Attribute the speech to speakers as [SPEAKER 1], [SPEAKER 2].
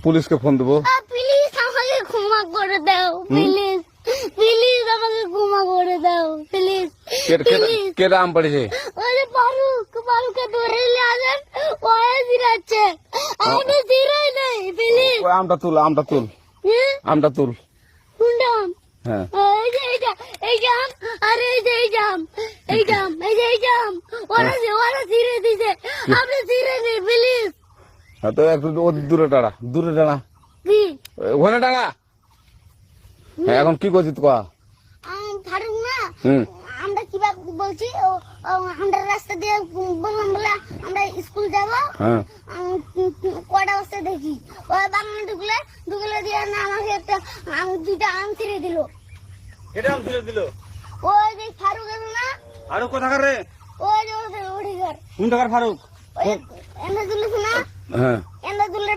[SPEAKER 1] পুলিশকে ফোন দেবো।
[SPEAKER 2] প্লিজ আমাকে ক্ষমা করে দাও, প্লিজ প্লিজ আমাকে ক্ষমা করে দাও, প্লিজ প্লিজ।
[SPEAKER 1] কেটা আম পড়েছে?
[SPEAKER 2] ওই যে ফারুককে ধরে নিয়ে আসেন, ও জিরাচ্ছে, আমি জিরাই নাই, প্লিজ।
[SPEAKER 1] ওই আমটা তুল, আমটা তুল, আমটা তুল।
[SPEAKER 2] কোনটা আম?
[SPEAKER 1] হ্যাঁ
[SPEAKER 2] এই যে এই জাম, আরে এই যে এই জাম, এই জাম, এই যে এই জাম, ওরা জিরে দিছে, আপনি জিরে নেই, প্লিজ।
[SPEAKER 1] হ্যাঁ, তো একটু দূরে দাঁড়া, দূরে দাঁড়া,
[SPEAKER 2] কি
[SPEAKER 1] ওখানে দাঁড়া। হ্যাঁ, এখন কি করছিস তুই?
[SPEAKER 2] ফারুক না,
[SPEAKER 1] হুম
[SPEAKER 2] আমরা কিভাবে বলছি, আমরা রাস্তা দিয়ে বললাম বলে আমরা স্কুল যাব,
[SPEAKER 1] হ্যাঁ
[SPEAKER 2] কটা বস্তা দেখি, ওই বাগানে ঢুকলে দিয়ে না আমাকে একটা দুইটা আম ছিঁড়ে দিল।
[SPEAKER 3] এটা আম তুলে দিল।
[SPEAKER 2] ওই যে ফারুক এলো না,
[SPEAKER 3] আরো কোথাকার রে?
[SPEAKER 2] ওই যে ওঠে ঘর,
[SPEAKER 3] কোন টাকার ফারুক?
[SPEAKER 2] ওই এনে তুলিস না,
[SPEAKER 1] হ্যাঁ
[SPEAKER 2] এনে তুলে